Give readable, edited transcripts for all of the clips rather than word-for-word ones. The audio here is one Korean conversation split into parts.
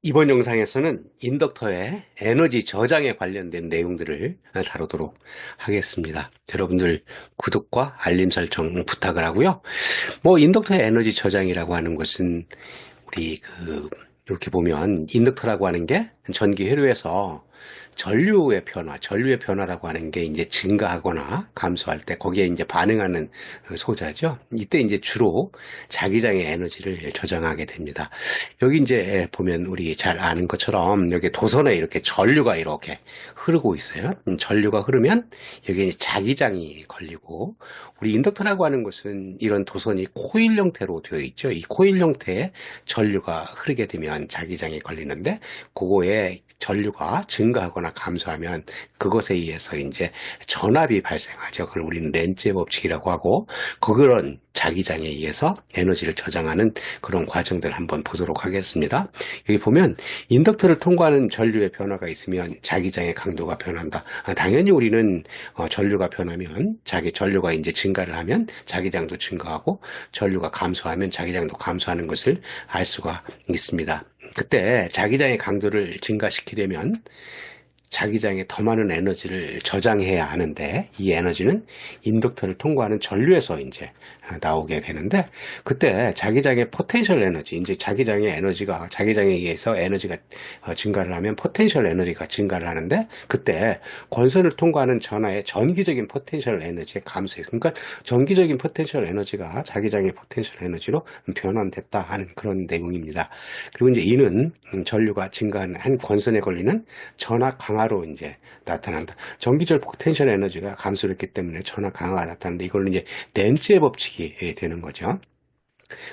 이번 영상에서는 인덕터의 에너지 저장에 관련된 내용들을 다루도록 하겠습니다. 여러분들 구독과 알림 설정 부탁을 하고요. 인덕터의 에너지 저장이라고 하는 것은 우리 이렇게 보면 인덕터라고 하는 게 전기 회로에서 전류의 변화라고 하는 게 이제 증가하거나 감소할 때 거기에 이제 반응하는 소자죠. 이때 이제 주로 자기장의 에너지를 저장하게 됩니다. 여기 이제 보면 우리 잘 아는 것처럼 여기 도선에 이렇게 전류가 이렇게 흐르고 있어요. 전류가 흐르면 여기 이제 자기장이 걸리고 우리 인덕터라고 하는 것은 이런 도선이 코일 형태로 되어 있죠. 이 코일 형태의 전류가 흐르게 되면 자기장이 걸리는데 그거에 전류가 증가하거나 감소하면 그것에 의해서 이제 전압이 발생하죠. 그걸 우리는 렌츠의 법칙이라고 하고 그런 자기장에 의해서 에너지를 저장하는 그런 과정들을 한번 보도록 하겠습니다. 여기 보면 인덕터를 통과하는 전류의 변화가 있으면 자기장의 강도가 변한다. 당연히 우리는 전류가 변하면 전류가 이제 증가를 하면 자기장도 증가하고 전류가 감소하면 자기장도 감소하는 것을 알 수가 있습니다. 그때 자기장의 강도를 증가시키려면 자기장에 더 많은 에너지를 저장해야 하는데 이 에너지는 인덕터를 통과하는 전류에서 이제 나오게 되는데 그때 자기장의 포텐셜 에너지, 이제 자기장에 의해서 에너지가 증가를 하면 포텐셜 에너지가 증가를 하는데 그때 권선을 통과하는 전하의 전기적인 포텐셜 에너지의 감소에서 그러니까 전기적인 포텐셜 에너지가 자기장의 포텐셜 에너지로 변환됐다 하는 그런 내용입니다. 그리고 이제 이는 전류가 증가한 한 권선에 걸리는 전하 강화로 이제 나타난다. 전기적 포텐셜 에너지가 감소했기 때문에 전하 강화가 나타나는데 이걸로 이제 렌츠의 법칙이 되는 거죠.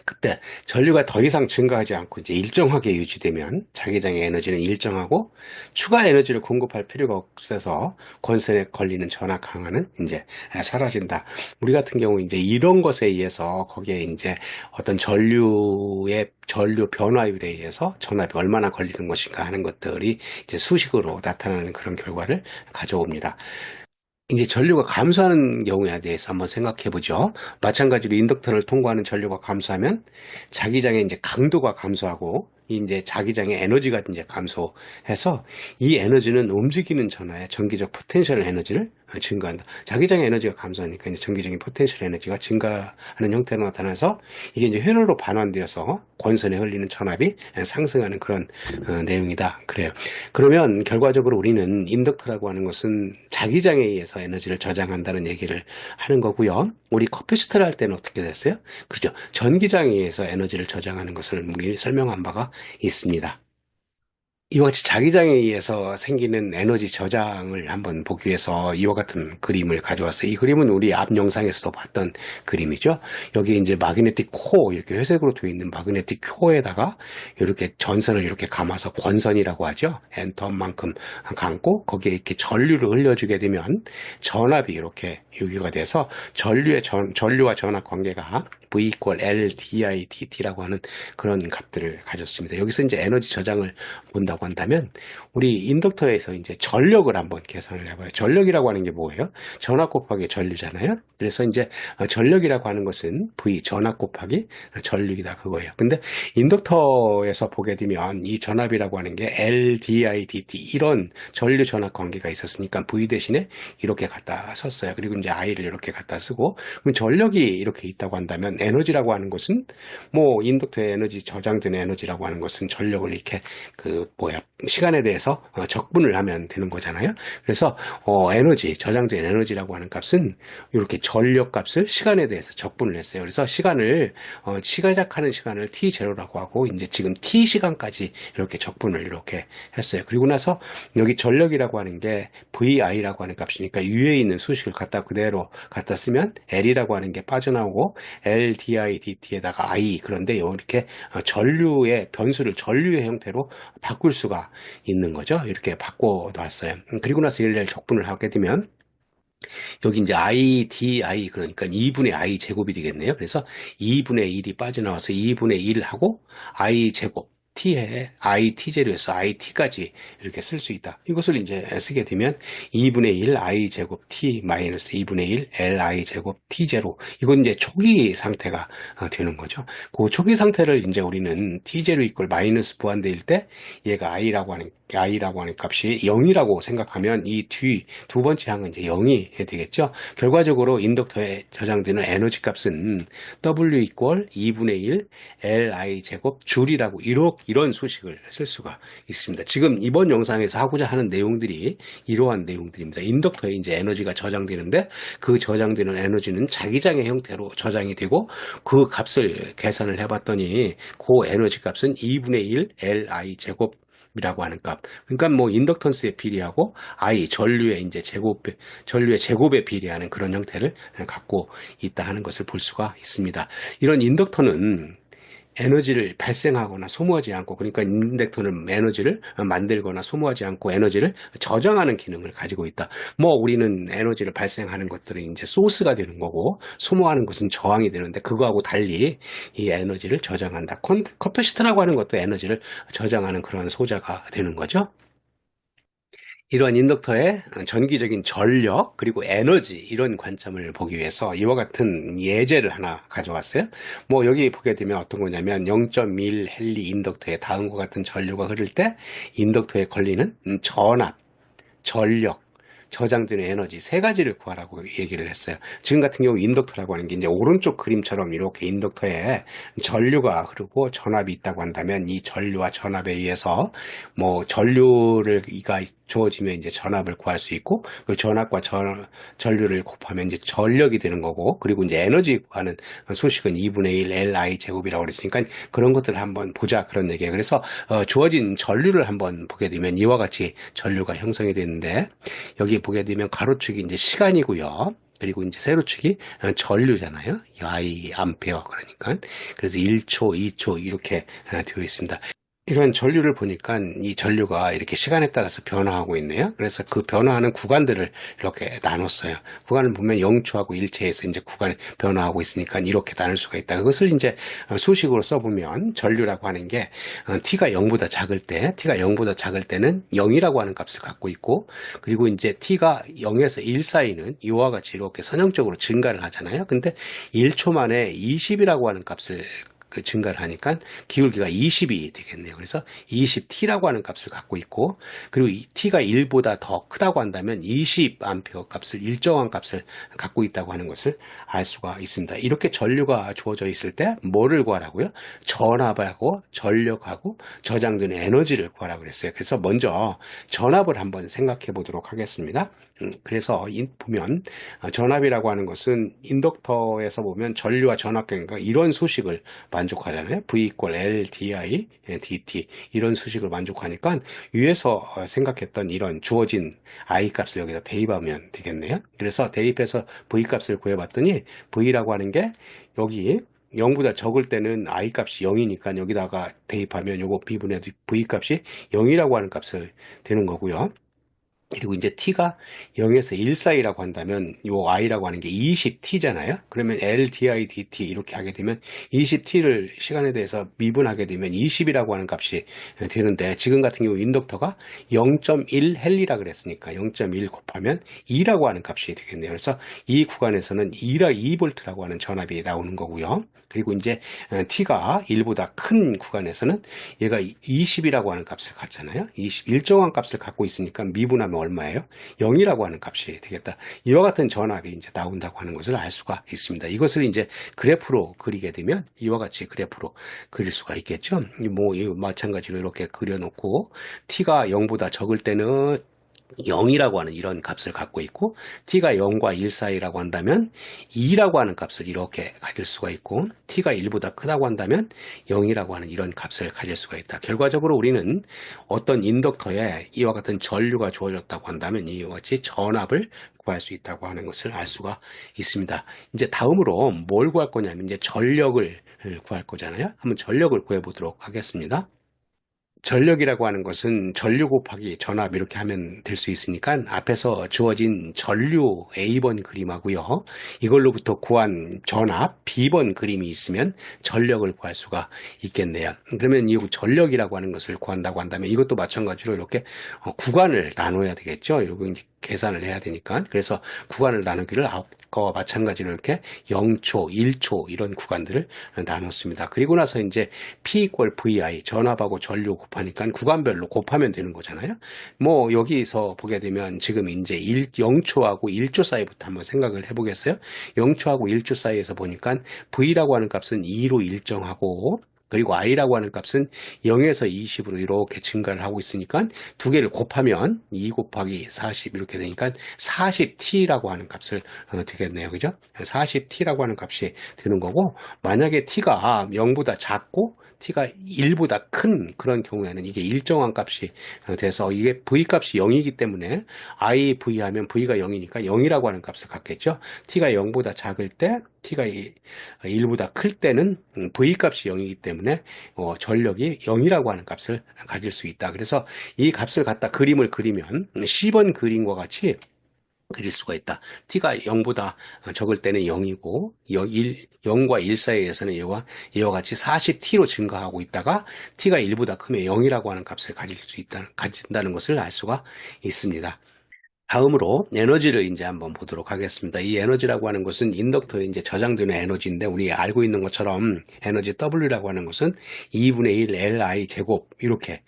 그때 전류가 더 이상 증가하지 않고 이제 일정하게 유지되면 자기장의 에너지는 일정하고 추가 에너지를 공급할 필요가 없어서 권선에 걸리는 전하 강화는 이제 사라진다. 우리 같은 경우 이제 이런 것에 의해서 거기에 이제 어떤 전류 변화율에 의해서 전압이 얼마나 걸리는 것인가 하는 것들이 이제 수식으로 나타나는 그런 결과를 가져옵니다. 이제 전류가 감소하는 경우에 대해서 한번 생각해 보죠. 마찬가지로 인덕터를 통과하는 전류가 감소하면 자기장의 이제 강도가 감소하고 이제 자기장의 에너지가 이제 감소해서 이 에너지는 움직이는 전하의 전기적 포텐셜 에너지를 증가한다. 자기장의 에너지가 감소하니까 이제 전기적인 포텐셜 에너지가 증가하는 형태로 나타나서 이게 이제 회로로 반환되어서 권선에 흘리는 전압이 상승하는 그런 내용이다. 그래요. 그러면 결과적으로 우리는 인덕터라고 하는 것은 자기장에 의해서 에너지를 저장한다는 얘기를 하는 거고요. 우리 커피스트를 할 때는 어떻게 됐어요? 그렇죠. 전기장에 의해서 에너지를 저장하는 것을 우리 설명한 바가 있습니다. 이와 같이 자기장에 의해서 생기는 에너지 저장을 한번 보기 위해서 이와 같은 그림을 가져왔어요. 이 그림은 우리 앞 영상에서도 봤던 그림이죠. 여기 이제 마그네틱 코어, 이렇게 회색으로 되어 있는 마그네틱 코어에다가 이렇게 전선을 이렇게 감아서 권선이라고 하죠. 엔터만큼 감고 거기에 이렇게 전류를 흘려주게 되면 전압이 이렇게 유기가 돼서 전류와 전압 관계가 V equal L, DI, DT라고 하는 그런 값들을 가졌습니다. 여기서 이제 에너지 저장을 본다고 한다면 우리 인덕터에서 이제 전력을 한번 계산을 해봐요. 전력이라고 하는 게 뭐예요? 전압 곱하기 전류잖아요. 그래서 이제 전력이라고 하는 것은 V 전압 곱하기 전류이다 그거예요. 근데 인덕터에서 보게 되면 이 전압이라고 하는 게 L, DI, DT 이런 전류 전압 관계가 있었으니까 V 대신에 이렇게 갖다 썼어요. 그리고 이제 I를 이렇게 갖다 쓰고 그럼 전력이 이렇게 있다고 한다면 에너지라고 하는 것은 인덕터의 에너지 저장된 에너지라고 하는 것은 전력을 이렇게 시간에 대해서 적분을 하면 되는 거잖아요. 그래서 저장된 에너지라고 하는 값은 이렇게 전력 값을 시간에 대해서 적분을 했어요. 그래서 시작하는 시간을 t0라고 하고 이제 지금 t 시간까지 이렇게 적분을 이렇게 했어요. 그리고 나서 여기 전력이라고 하는 게 VI라고 하는 값이니까 위에 있는 수식을 그대로 갖다 쓰면 L이라고 하는 게 빠져나오고 L, DI, DT에다가 I 그런데 이렇게 전류의 변수를 전류의 형태로 바꿀 수가 있는 거죠. 이렇게 바꿔놨어요. 그리고 나서 일일 적분을 하게 되면 여기 이제 I, DI 그러니까 2분의 I 제곱이 되겠네요. 그래서 2분의 1이 빠져나와서 2분의 1 하고 I 제곱 t에 it제로 해서 it까지 이렇게 쓸 수 있다. 이것을 이제 쓰게 되면 2분의 1 i 제곱 t 마이너스 2분의 1 li 제곱 t 제로, 이건 이제 초기 상태가 되는 거죠. 그 초기 상태를 이제 우리는 t 제로 이퀄 마이너스 부한대일 때 얘가 i라고 하는 값이 0이라고 생각하면 이 뒤 두 번째 항은 이제 0이 되겠죠. 결과적으로 인덕터에 저장되는 에너지 값은 w 이퀄 2분의 1 li 제곱 줄이라고 이런 수식을 쓸 수가 있습니다. 지금 이번 영상에서 하고자 하는 내용들이 이러한 내용들입니다. 인덕터에 이제 에너지가 저장되는데 그 저장되는 에너지는 자기장의 형태로 저장이 되고 그 값을 계산을 해봤더니 그 에너지 값은 2분의 1 li 제곱 이라고 하는 값. 그러니까 뭐 인덕턴스에 비례하고 I 전류의 이제 전류의 제곱에 비례하는 그런 형태를 갖고 있다 하는 것을 볼 수가 있습니다. 이런 인덕터는 에너지를 발생하거나 소모하지 않고, 그러니까 인덕터는 에너지를 만들거나 소모하지 않고 에너지를 저장하는 기능을 가지고 있다. 뭐 우리는 에너지를 발생하는 것들은 이제 소스가 되는 거고 소모하는 것은 저항이 되는데, 그거하고 달리 이 에너지를 저장한다. 커패시터라고 하는 것도 에너지를 저장하는 그런 소자가 되는 거죠. 이러한 인덕터의 전기적인 전력 그리고 에너지, 이런 관점을 보기 위해서 이와 같은 예제를 하나 가져왔어요. 뭐 여기 보게 되면 어떤 거냐면 0.1 헨리 인덕터에 다음과 같은 전류가 흐를 때 인덕터에 걸리는 전압, 전력, 저장되는 에너지 세 가지를 구하라고 얘기를 했어요. 지금 같은 경우 인덕터라고 하는 게 이제 오른쪽 그림처럼 이렇게 인덕터에 전류가 흐르고 전압이 있다고 한다면 이 전류와 전압에 의해서 뭐 전류가 주어지면 이제 전압을 구할 수 있고, 그 전압과 전류를 곱하면 이제 전력이 되는 거고, 그리고 이제 에너지 구하는 소식은 2분의 1 li 제곱이라고 그랬으니까 그런 것들을 한번 보자, 그런 얘기예요. 그래서 주어진 전류를 한번 보게 되면 이와 같이 전류가 형성이 되는데, 여기 보게 되면 가로축이 이제 시간이고요. 그리고 이제 세로축이 전류잖아요. I 암페어, 그러니까. 그래서 1초, 2초 이렇게 되어 있습니다. 이런 전류를 보니까 이 전류가 이렇게 시간에 따라서 변화하고 있네요. 그래서 그 변화하는 구간들을 이렇게 나눴어요. 구간을 보면 0초하고 1초에서 이제 구간이 변화하고 있으니까 이렇게 나눌 수가 있다. 그것을 이제 수식으로 써보면 전류라고 하는 게 t가 0보다 작을 때는 0이라고 하는 값을 갖고 있고, 그리고 이제 t가 0에서 1 사이는 이와 같이 이렇게 선형적으로 증가를 하잖아요. 근데 1초 만에 20이라고 하는 값을 증가를 하니까 기울기가 20이 되겠네요. 그래서 20t라고 하는 값을 갖고 있고, 그리고 이 t가 1보다 더 크다고 한다면 20암페어 값을, 일정한 값을 갖고 있다고 하는 것을 알 수가 있습니다. 이렇게 전류가 주어져 있을 때 뭐를 구하라고요? 전압하고 전력하고 저장되는 에너지를 구하라고 그랬어요. 그래서 먼저 전압을 한번 생각해 보도록 하겠습니다. 그래서 보면 전압이라고 하는 것은 인덕터에서 보면 전류와 전압계가 이런 수식을 만족하잖아요. V 이퀄 L di dt, 이런 수식을 만족하니까 위에서 생각했던 이런 주어진 I 값을 여기다 대입하면 되겠네요. 그래서 대입해서 V 값을 구해봤더니 V라고 하는 게 여기 0보다 적을 때는 I 값이 0이니까 여기다가 대입하면 요거 B분의 V 값이 0이라고 하는 값을 되는 거고요. 그리고 이제 t가 0에서 1 사이라고 한다면 요 i라고 하는 게 20t잖아요. 그러면 L di dt 이렇게 하게 되면 20t를 시간에 대해서 미분하게 되면 20이라고 하는 값이 되는데, 지금 같은 경우 인덕터가 0.1 헨리라 그랬으니까 0.1 곱하면 2라고 하는 값이 되겠네요. 그래서 이 구간에서는 2V라고 하는 전압이 나오는 거고요. 그리고 이제 t가 1보다 큰 구간에서는 얘가 20이라고 하는 값을 갖잖아요. 20, 일정한 값을 갖고 있으니까 미분하면 얼마예요? 0이라고 하는 값이 되겠다. 이와 같은 전압이 이제 나온다고 하는 것을 알 수가 있습니다. 이것을 이제 그래프로 그리게 되면 이와 같이 그래프로 그릴 수가 있겠죠. 뭐 마찬가지로 이렇게 그려놓고 t가 0보다 적을 때는 0이라고 하는 이런 값을 갖고 있고, t가 0과 1 사이라고 한다면 2라고 하는 값을 이렇게 가질 수가 있고, t가 1보다 크다고 한다면 0이라고 하는 이런 값을 가질 수가 있다. 결과적으로 우리는 어떤 인덕터에 이와 같은 전류가 주어졌다고 한다면 이와 같이 전압을 구할 수 있다고 하는 것을 알 수가 있습니다. 이제 다음으로 뭘 구할 거냐면 이제 전력을 구할 거잖아요. 한번 전력을 구해 보도록 하겠습니다. 전력이라고 하는 것은 전류 곱하기 전압 이렇게 하면 될 수 있으니까 앞에서 주어진 전류 A번 그림하고요. 이걸로부터 구한 전압 B번 그림이 있으면 전력을 구할 수가 있겠네요. 그러면 이 전력이라고 하는 것을 구한다고 한다면 이것도 마찬가지로 이렇게 구간을 나눠야 되겠죠. 이러고 이제 계산을 해야 되니까. 그래서 구간을 나누기를 아까와 마찬가지로 이렇게 0초, 1초 이런 구간들을 나눴습니다. 그리고 나서 이제 P 이퀄 VI 전압하고 전류 곱하니까 구간별로 곱하면 되는 거잖아요. 뭐 여기서 보게 되면 지금 이제 0초하고 1초 사이부터 한번 생각을 해보겠어요. 0초하고 1초 사이에서 보니까 V라고 하는 값은 2로 일정하고 그리고 i라고 하는 값은 0에서 20으로 이렇게 증가를 하고 있으니까 두 개를 곱하면 2 곱하기 40 이렇게 되니까 40t라고 하는 값을 되겠네요. 그죠? 40t라고 하는 값이 되는 거고 만약에 t가 0보다 작고 t가 1보다 큰 그런 경우에는 이게 일정한 값이 돼서 이게 v 값이 0이기 때문에 i v 하면 v가 0이니까 0이라고 하는 값을 갖겠죠. t가 0보다 작을 때 t가 1보다 클 때는 v 값이 0이기 때문에 전력이 0이라고 하는 값을 가질 수 있다. 그래서 이 값을 갖다 그림을 그리면 10번 그림과 같이 그릴 수가 있다. t가 0보다 적을 때는 0이고 0과 1 사이에서는 이와 같이 40t로 증가하고 있다가 t가 1보다 크면 0이라고 하는 값을 가진다는 것을 알 수가 있습니다. 다음으로 에너지를 이제 한번 보도록 하겠습니다. 이 에너지라고 하는 것은 인덕터에 이제 저장되는 에너지인데 우리 알고 있는 것처럼 에너지 W라고 하는 것은 2분의 1 Li 제곱 이렇게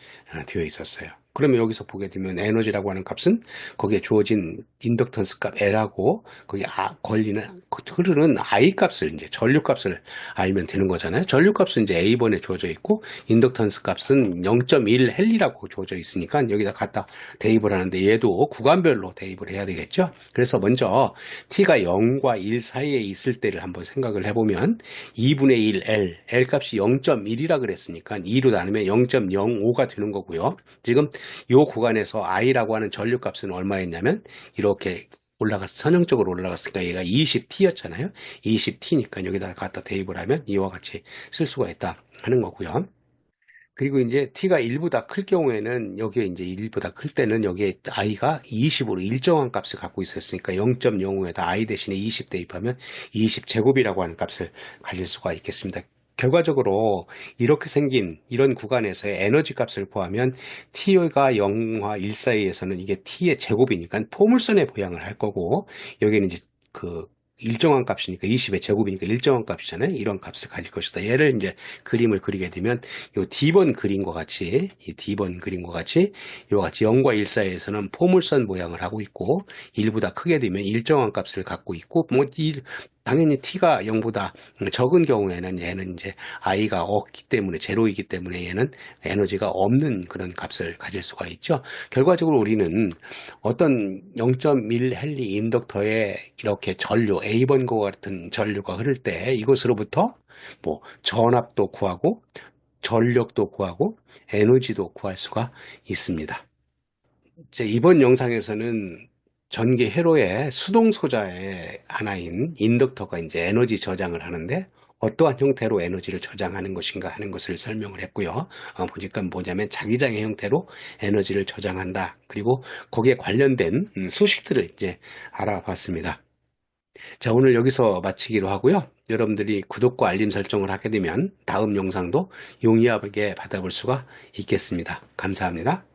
되어 있었어요. 그러면 여기서 보게 되면 에너지라고 하는 값은 거기에 주어진 인덕턴스 값 L하고 거기 흐르는 I 값을 이제 전류 값을 알면 되는 거잖아요. 전류 값은 이제 A번에 주어져 있고 인덕턴스 값은 0.1 헨리라고 주어져 있으니까 여기다 갖다 대입을 하는데 얘도 구간별로 대입을 해야 되겠죠. 그래서 먼저 t가 0과 1 사이에 있을 때를 한번 생각을 해보면 2분의 1 L 값이 0.1이라 그랬으니까 2로 나누면 0.05가 되는 거고요. 지금 이 구간에서 i라고 하는 전류 값은 얼마였냐면 이렇게 선형적으로 올라갔으니까 얘가 20t였잖아요. 20t니까 여기다 갖다 대입을 하면 이와 같이 쓸 수가 있다 하는 거고요. 그리고 이제 t가 1보다 클 경우에는 여기에 이제 1보다 클 때는 여기에 i가 20으로 일정한 값을 갖고 있었으니까 0.05에다 i 대신에 20 대입하면 20제곱이라고 하는 값을 가질 수가 있겠습니다. 결과적으로 이렇게 생긴 이런 구간에서의 에너지 값을 구하면 t가 0과 1 사이에서는 이게 t의 제곱이니까 포물선의 모양을 할 거고 여기는 이제 그 일정한 값이니까 20의 제곱이니까 일정한 값이잖아요. 이런 값을 가질 것이다. 얘를 이제 그림을 그리게 되면 요 D번 그림과 같이 이 D번 그림과 같이 이와 같이 0과 1 사이에서는 포물선 모양을 하고 있고 1보다 크게 되면 일정한 값을 갖고 있고 당연히 t가 0보다 적은 경우에는 얘는 이제 i가 없기 때문에 제로이기 때문에 얘는 에너지가 없는 그런 값을 가질 수가 있죠. 결과적으로 우리는 어떤 0.1 헨리 인덕터에 이렇게 전류 A번과 같은 전류가 흐를 때 이것으로부터 뭐 전압도 구하고 전력도 구하고 에너지도 구할 수가 있습니다. 이제 이번 영상에서는 전기 회로의 수동 소자의 하나인 인덕터가 이제 에너지 저장을 하는데 어떠한 형태로 에너지를 저장하는 것인가 하는 것을 설명을 했고요. 보니까 뭐냐면 자기장의 형태로 에너지를 저장한다. 그리고 거기에 관련된 수식들을 이제 알아봤습니다. 자, 오늘 여기서 마치기로 하고요. 여러분들이 구독과 알림 설정을 하게 되면 다음 영상도 용이하게 받아볼 수가 있겠습니다. 감사합니다.